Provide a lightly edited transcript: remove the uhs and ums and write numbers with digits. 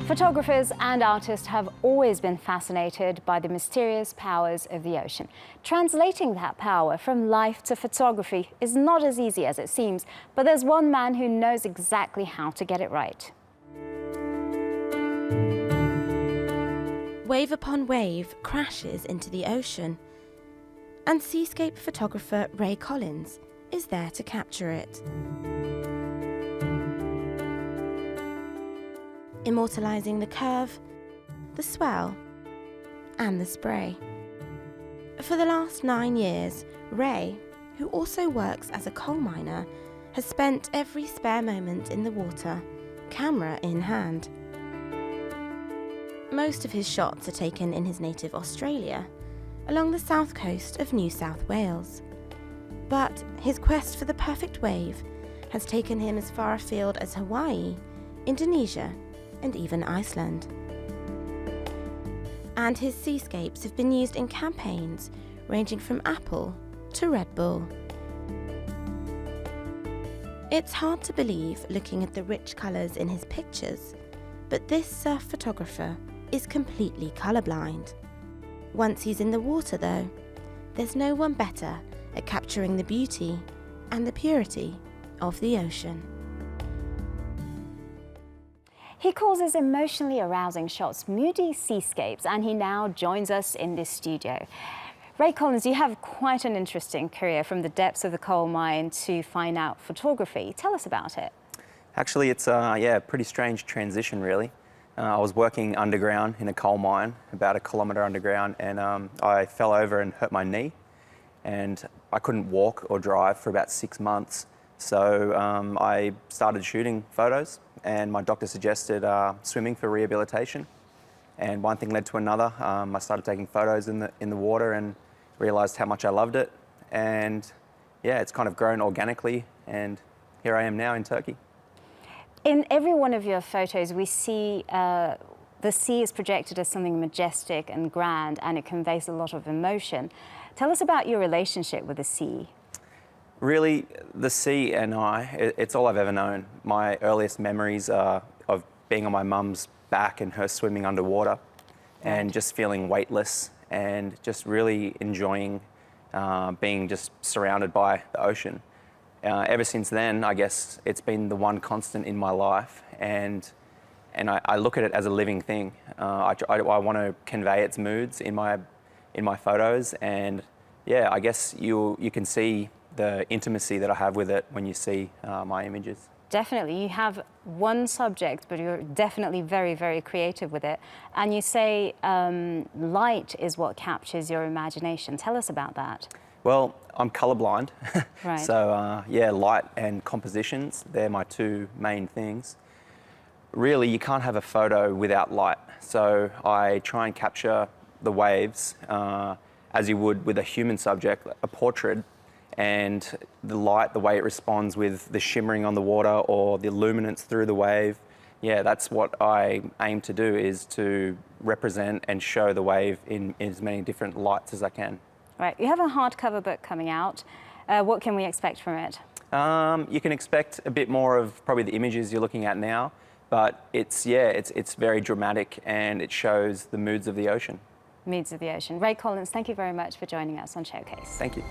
Photographers and artists have always been fascinated by the mysterious powers of the ocean. Translating that power from life to photography is not as easy as it seems, but there's one man who knows exactly how to get it right. Wave upon wave crashes into the ocean, and seascape photographer Ray Collins is there to capture it. Immortalising the curve, the swell, and the spray. For the last 9 years, Ray, who also works as a coal miner, has spent every spare moment in the water, camera in hand. Most of his shots are taken in his native Australia, along the south coast of New South Wales. But his quest for the perfect wave has taken him as far afield as Hawaii, Indonesia, and even Iceland. And his seascapes have been used in campaigns ranging from Apple to Red Bull. It's hard to believe looking at the rich colours in his pictures, but this surf photographer is completely colourblind. Once he's in the water though, there's no one better at capturing the beauty and the purity of the ocean. He calls his emotionally arousing shots moody seascapes, and he now joins us in this studio. Ray Collins, you have quite an interesting career from the depths of the coal mine to fine art photography. Tell us about it. Actually, it's a pretty strange transition, really. I was working underground in a coal mine, about 1 kilometre underground, and I fell over and hurt my knee, and I couldn't walk or drive for about 6 months. So I started shooting photos, and my doctor suggested swimming for rehabilitation. And one thing led to another. I started taking photos in the water and realised how much I loved it. And yeah, it's kind of grown organically, and here I am now in Turkey. In every one of your photos, we see the sea is projected as something majestic and grand, and it conveys a lot of emotion. Tell us about your relationship with the sea. Really, the sea and it's all I've ever known. My earliest memories are of being on my mum's back and her swimming underwater, and just feeling weightless and just really enjoying being just surrounded by the ocean. Ever since then, I guess it's been the one constant in my life, and I look at it as a living thing. I want to convey its moods in my photos, and yeah, I guess you can see the intimacy that I have with it when you see my images. Definitely. You have one subject, but you're definitely very, very creative with it. And you say light is what captures your imagination. Tell us about that. Well, I'm colourblind. Right. So yeah, light and compositions, they're my two main things. Really, you can't have a photo without light. So I try and capture the waves as you would with a human subject, a portrait, and the light, the way it responds with the shimmering on the water or the luminance through the wave. Yeah, that's what I aim to do, is to represent and show the wave in as many different lights as I can. Right, you have a hardcover book coming out. What can we expect from it? You can expect a bit more of probably the images you're looking at now, but it's very dramatic, and it shows the moods of the ocean. Moods of the ocean. Ray Collins, thank you very much for joining us on Showcase. Thank you.